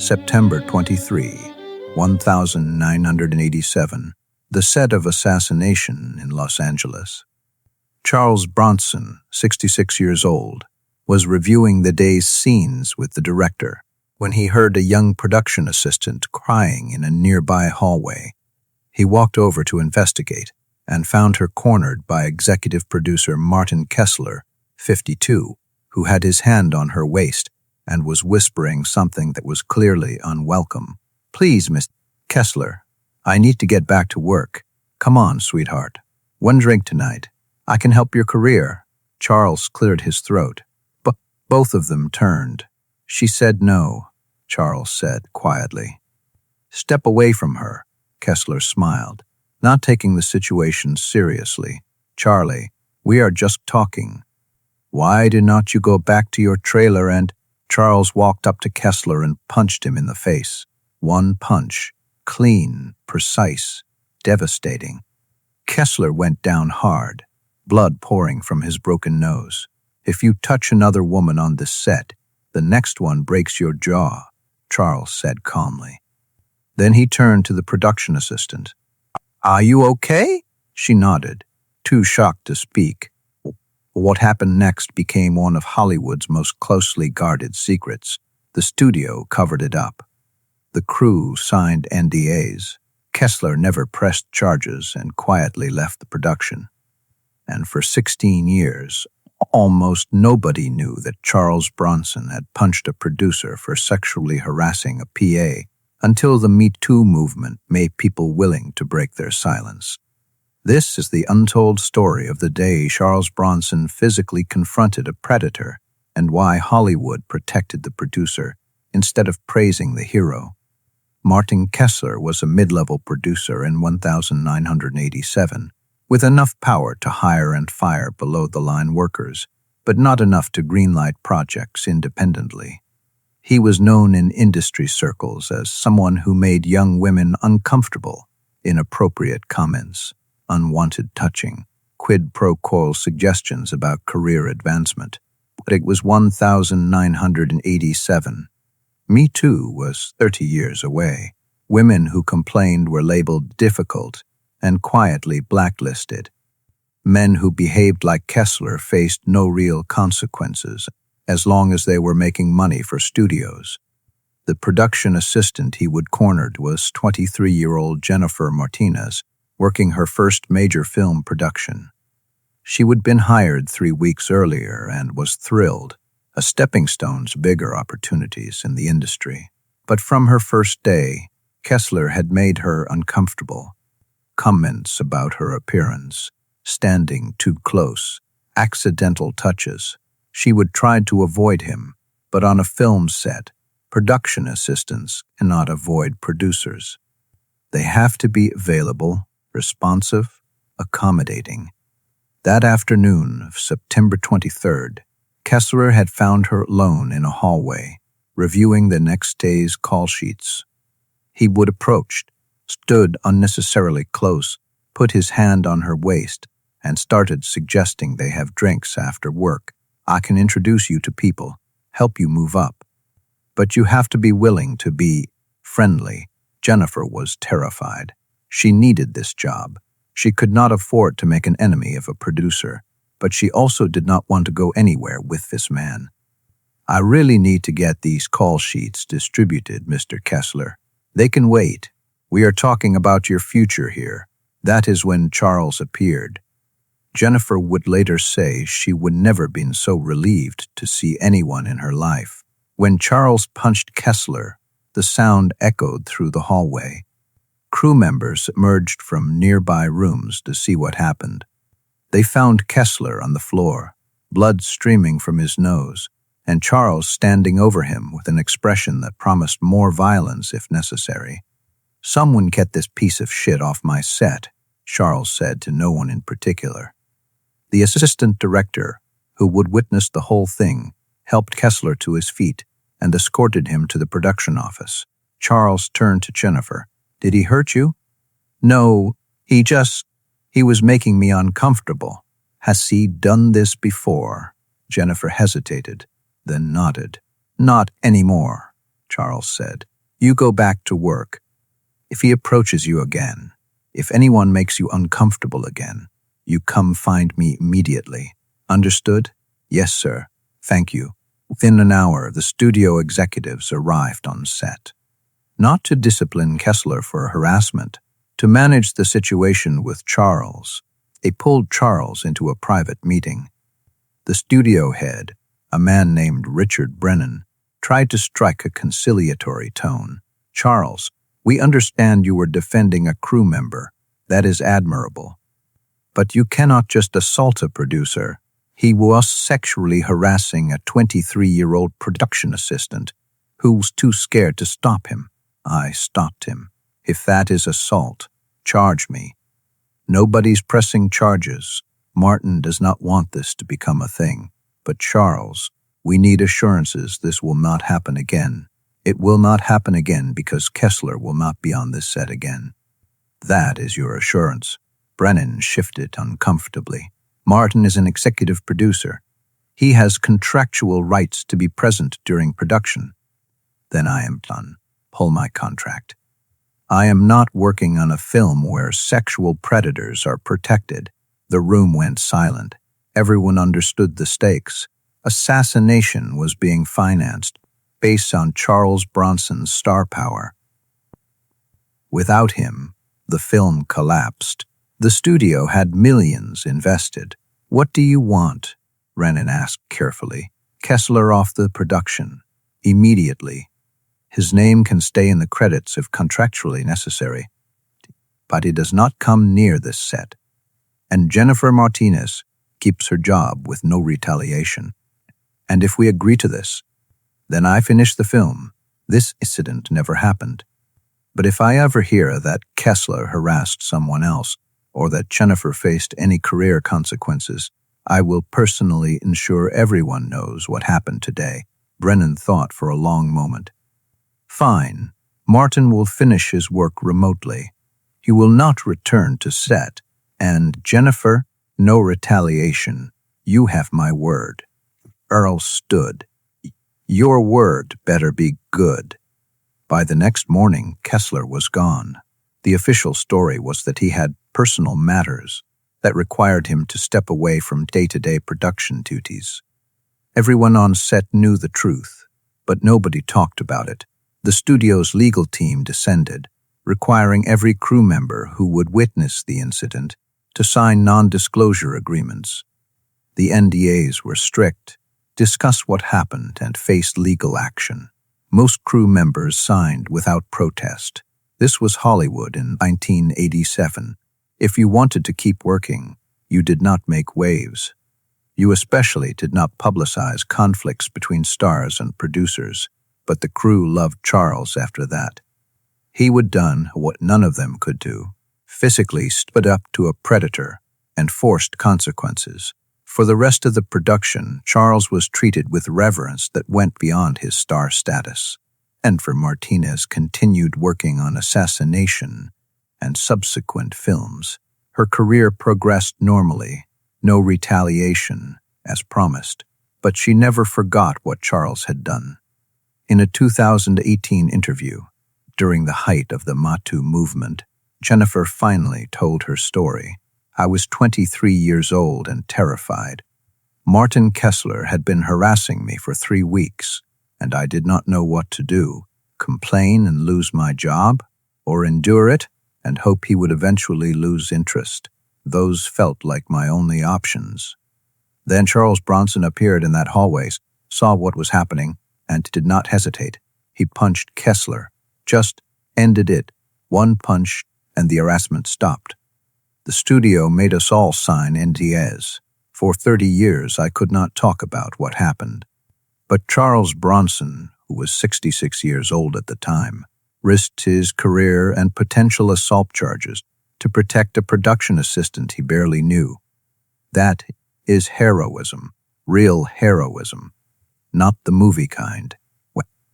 September 23, 1987, the set of Assassination in Los Angeles. Charles Bronson, 66 years old, was reviewing the day's scenes with the director when he heard a young production assistant crying in a nearby hallway. He walked over to investigate and found her cornered by executive producer Martin Kessler, 52, who had his hand on her waist and was whispering something that was clearly unwelcome. "Please, Miss Kessler, I need to get back to work. Come on, sweetheart. One drink tonight. I can help your career." Charles cleared his throat. Both of them turned. "She said no," Charles said quietly. "Step away from her," Kessler smiled, not taking the situation seriously. "Charlie, we are just talking. Why do not you go back to your trailer and—" Charles walked up to Kessler and punched him in the face. One punch, clean, precise, devastating. Kessler went down hard, blood pouring from his broken nose. "If you touch another woman on this set, the next one breaks your jaw," Charles said calmly. Then he turned to the production assistant. "Are you okay?" She nodded, too shocked to speak. What happened next became one of Hollywood's most closely guarded secrets. The studio covered it up. The crew signed NDAs. Kessler never pressed charges and quietly left the production. And for 16 years, almost nobody knew that Charles Bronson had punched a producer for sexually harassing a PA until the Me Too movement made people willing to break their silence. This is the untold story of the day Charles Bronson physically confronted a predator and why Hollywood protected the producer instead of praising the hero. Martin Kessler was a mid-level producer in 1987, with enough power to hire and fire below-the-line workers, but not enough to greenlight projects independently. He was known in industry circles as someone who made young women uncomfortable, inappropriate comments, unwanted touching, quid pro quo suggestions about career advancement. But it was 1987. Me Too was 30 years away. Women who complained were labeled difficult and quietly blacklisted. Men who behaved like Kessler faced no real consequences as long as they were making money for studios. The production assistant he would cornered was 23-year-old Jennifer Martinez, working her first major film production. She would been hired 3 weeks earlier and was thrilled, a stepping stone to bigger opportunities in the industry. But from her first day, Kessler had made her uncomfortable. Comments about her appearance, standing too close, accidental touches. She would try to avoid him, but on a film set, production assistants cannot avoid producers. They have to be available, responsive, accommodating. That afternoon of September 23rd, Kessler had found her alone in a hallway, reviewing the next day's call sheets. He would approached, stood unnecessarily close, put his hand on her waist, and started suggesting they have drinks after work. "I can introduce you to people, help you move up. But you have to be willing to be friendly." Jennifer was terrified. She needed this job. She could not afford to make an enemy of a producer, but she also did not want to go anywhere with this man. "I really need to get these call sheets distributed, Mr. Kessler. They can wait. We are talking about your future here." That is when Charles appeared. Jennifer would later say she would never been so relieved to see anyone in her life. When Charles punched Kessler, the sound echoed through the hallway. Crew members emerged from nearby rooms to see what happened. They found Kessler on the floor, blood streaming from his nose, and Charles standing over him with an expression that promised more violence if necessary. "Someone get this piece of shit off my set," Charles said to no one in particular. The assistant director, who would witness the whole thing, helped Kessler to his feet and escorted him to the production office. Charles turned to Jennifer. "Did he hurt you?" "No, he was making me uncomfortable." "Has he done this before?" Jennifer hesitated, then nodded. "Not anymore." Charles said. You go back to work. If he approaches you again, if anyone makes you uncomfortable again, you come find me immediately. Understood? Yes, sir. Thank you. Within an hour, the studio executives arrived on set. Not to discipline Kessler for harassment, to manage the situation with Charles. They pulled Charles into a private meeting. The studio head, a man named Richard Brennan, tried to strike a conciliatory tone. Charles, we understand you were defending a crew member. That is admirable. But you cannot just assault a producer. He was sexually harassing a 23-year-old production assistant who was too scared to stop him. I stopped him. If that is assault, charge me. Nobody's pressing charges. Martin does not want this to become a thing. But Charles, we need assurances this will not happen again. It will not happen again because Kessler will not be on this set again. That is your assurance. Brennan shifted uncomfortably. Martin is an executive producer. He has contractual rights to be present during production. Then I am done. Pull my contract. I am not working on a film where sexual predators are protected. The room went silent. Everyone understood the stakes. Assassination was being financed based on Charles Bronson's star power. Without him, the film collapsed. The studio had millions invested. What do you want? Brennan asked carefully. Kessler off the production. Immediately. His name can stay in the credits if contractually necessary. But he does not come near this set. And Jennifer Martinez keeps her job with no retaliation. And if we agree to this, then I finish the film. This incident never happened. But if I ever hear that Kessler harassed someone else, or that Jennifer faced any career consequences, I will personally ensure everyone knows what happened today. Brennan thought for a long moment. Fine. Martin will finish his work remotely. He will not return to set. And Jennifer, no retaliation. You have my word. Earl stood. Your word better be good. By the next morning, Kessler was gone. The official story was that he had personal matters that required him to step away from day-to-day production duties. Everyone on set knew the truth, but nobody talked about it. The studio's legal team descended, requiring every crew member who would witness the incident to sign non-disclosure agreements. The NDAs were strict, discuss what happened, and faced legal action. Most crew members signed without protest. This was Hollywood in 1987. If you wanted to keep working, you did not make waves. You especially did not publicize conflicts between stars and producers, but the crew loved Charles after that. He would done what none of them could do, physically stood up to a predator and forced consequences. For the rest of the production, Charles was treated with reverence that went beyond his star status. And for Martinez continued working on Assassination and subsequent films. Her career progressed normally, no retaliation, as promised, but she never forgot what Charles had done. In a 2018 interview, during the height of the Me Too movement, Jennifer finally told her story. I was 23 years old and terrified. Martin Kessler had been harassing me for 3 weeks, and I did not know what to do, complain and lose my job, or endure it and hope he would eventually lose interest. Those felt like my only options. Then Charles Bronson appeared in that hallway, saw what was happening, and did not hesitate. He punched Kessler, just ended it, one punch, and the harassment stopped. The studio made us all sign NDAs. For 30 years, I could not talk about what happened. But Charles Bronson, who was 66 years old at the time, risked his career and potential assault charges to protect a production assistant he barely knew. That is heroism, real heroism, not the movie kind.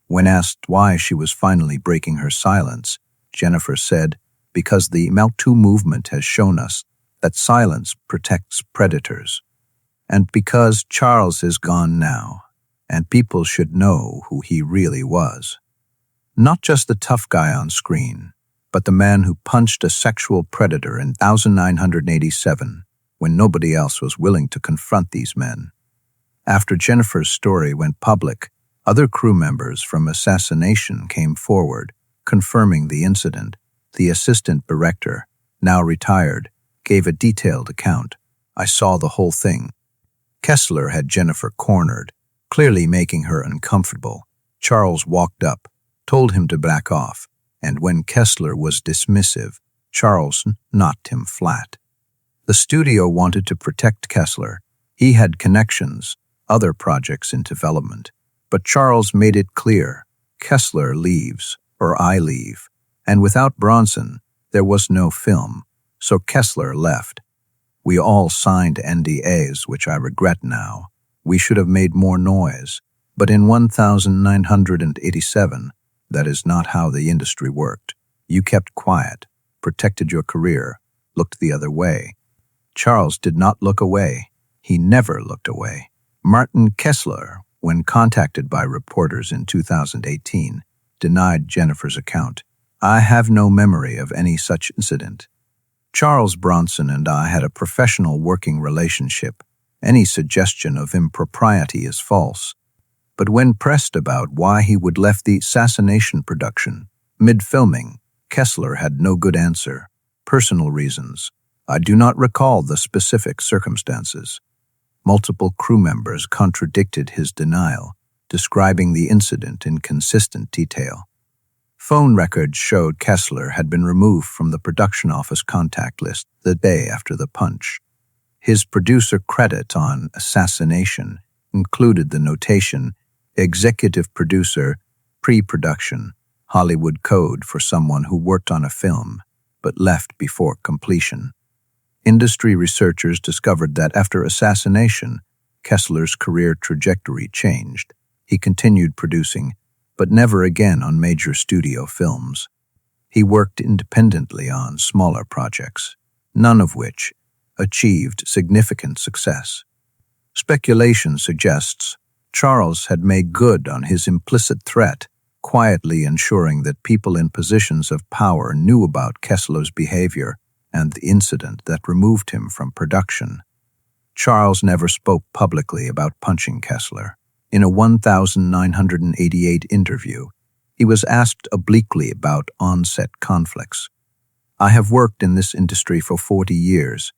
When asked why she was finally breaking her silence, Jennifer said, because the Me Too movement has shown us that silence protects predators. And because Charles is gone now, and people should know who he really was. Not just the tough guy on screen, but the man who punched a sexual predator in 1987 when nobody else was willing to confront these men. After Jennifer's story went public, other crew members from Assassination came forward, confirming the incident. The assistant director, now retired, gave a detailed account. "I saw the whole thing." Kessler had Jennifer cornered, clearly making her uncomfortable. Charles walked up, told him to back off, and when Kessler was dismissive, Charles knocked him flat. The studio wanted to protect Kessler. He had connections, other projects in development. But Charles made it clear, Kessler leaves, or I leave. And without Bronson, there was no film, so Kessler left. We all signed NDAs, which I regret now. We should have made more noise. But in 1987, that is not how the industry worked. You kept quiet, protected your career, looked the other way. Charles did not look away. He never looked away. Martin Kessler, when contacted by reporters in 2018, denied Jennifer's account. "I have no memory of any such incident. Charles Bronson and I had a professional working relationship. Any suggestion of impropriety is false." But when pressed about why he would left the Assassination production mid-filming, Kessler had no good answer. "Personal reasons. I do not recall the specific circumstances." Multiple crew members contradicted his denial, describing the incident in consistent detail. Phone records showed Kessler had been removed from the production office contact list the day after the punch. His producer credit on Assassination included the notation, "Executive producer, pre-production, Hollywood code for someone who worked on a film, but left before completion." Industry researchers discovered that after Assassination, Kessler's career trajectory changed. He continued producing, but never again on major studio films. He worked independently on smaller projects, none of which achieved significant success. Speculation suggests Charles had made good on his implicit threat, quietly ensuring that people in positions of power knew about Kessler's behavior and the incident that removed him from production. Charles never spoke publicly about punching Kessler. In a 1988 interview, he was asked obliquely about on-set conflicts. "I have worked in this industry for 40 years.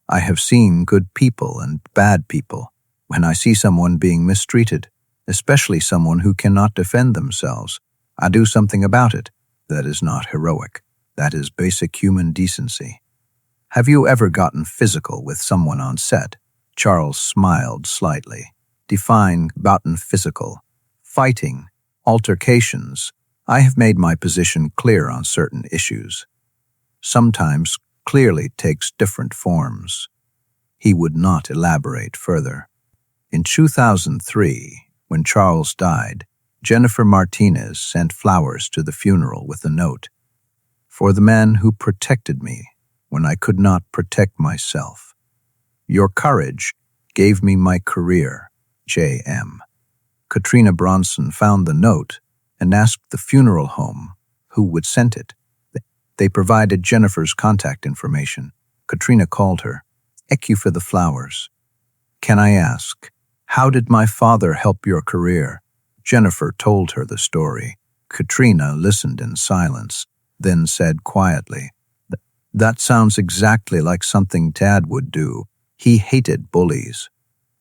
I have seen good people and bad people. When I see someone being mistreated, especially someone who cannot defend themselves, I do something about it. That is not heroic. That is basic human decency." "Have you ever gotten physical with someone on set?" Charles smiled slightly. "Define gotten physical." "Fighting, altercations. I have made my position clear on certain issues. Sometimes clearly takes different forms." He would not elaborate further. In 2003, when Charles died, Jennifer Martinez sent flowers to the funeral with a note, "For the man who protected me when I could not protect myself. Your courage gave me my career, J.M." Katrina Bronson found the note and asked the funeral home who would send it. They provided Jennifer's contact information. Katrina called her. "Thank you for the flowers. Can I ask, how did my father help your career?" Jennifer told her the story. Katrina listened in silence, then said quietly, "That sounds exactly like something Dad would do. He hated bullies.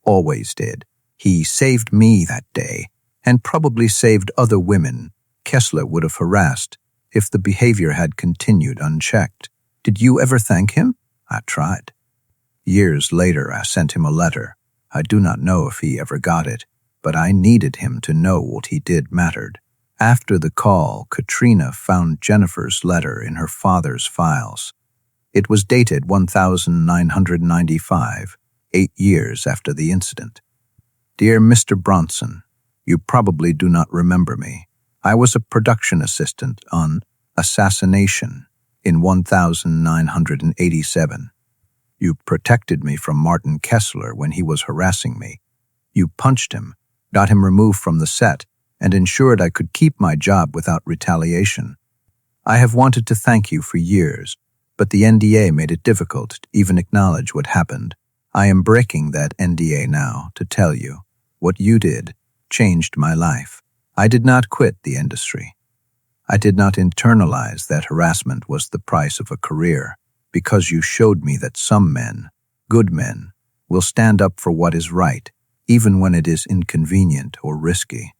Always did. He saved me that day, and probably saved other women Kessler would have harassed if the behavior had continued unchecked. Did you ever thank him?" "I tried. Years later, I sent him a letter. I do not know if he ever got it, but I needed him to know what he did mattered." After the call, Katrina found Jennifer's letter in her father's files. It was dated 1995, 8 years after the incident. "Dear Mr. Bronson, you probably do not remember me. I was a production assistant on Assassination in 1987. You protected me from Martin Kessler when he was harassing me. You punched him, got him removed from the set, and ensured I could keep my job without retaliation. I have wanted to thank you for years, but the NDA made it difficult to even acknowledge what happened. I am breaking that NDA now to tell you what you did changed my life. I did not quit the industry. I did not internalize that harassment was the price of a career, because you showed me that some men, good men, will stand up for what is right, even when it is inconvenient or risky.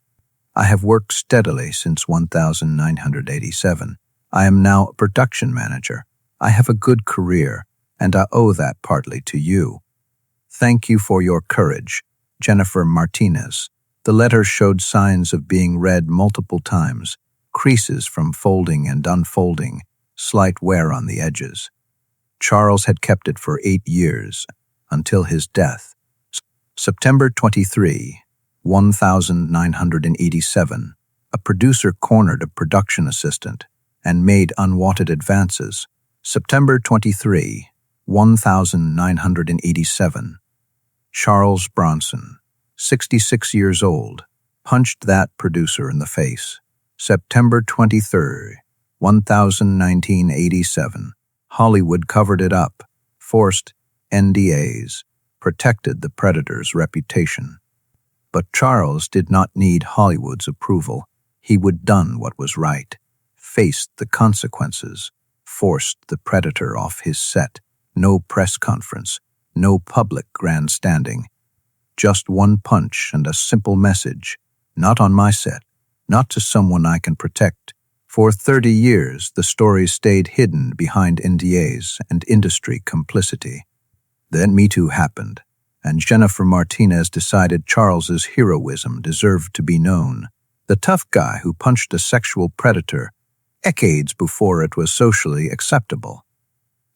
I have worked steadily since 1987. I am now a production manager. I have a good career, and I owe that partly to you. Thank you for your courage, Jennifer Martinez. The letter showed signs of being read multiple times, creases from folding and unfolding, slight wear on the edges. Charles had kept it for 8 years, until his death. September 23, 1987, a producer cornered a production assistant and made unwanted advances. September 23, 1987, Charles Bronson, 66 years old, punched that producer in the face. September 23, 1987, Hollywood covered it up, forced NDAs, protected the predator's reputation. But Charles did not need Hollywood's approval. He would done what was right, faced the consequences, forced the predator off his set. No press conference, no public grandstanding. Just one punch and a simple message. Not on my set, not to someone I can protect. For 30 years, the story stayed hidden behind NDAs and industry complicity. Then Me Too happened, and Jennifer Martinez decided Charles's heroism deserved to be known. The tough guy who punched a sexual predator decades before it was socially acceptable.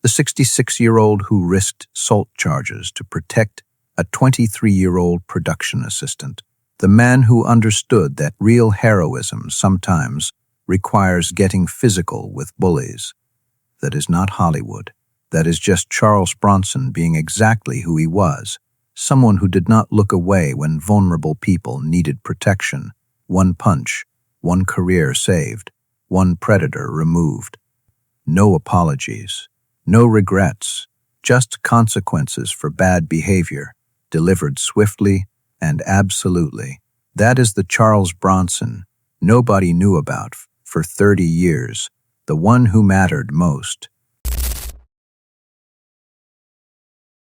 The 66-year-old who risked assault charges to protect a 23-year-old production assistant. The man who understood that real heroism sometimes requires getting physical with bullies. That is not Hollywood. That is just Charles Bronson being exactly who he was, someone who did not look away when vulnerable people needed protection. One punch, one career saved, one predator removed. No apologies, no regrets, just consequences for bad behavior, delivered swiftly and absolutely. That is the Charles Bronson nobody knew about for 30 years, the one who mattered most.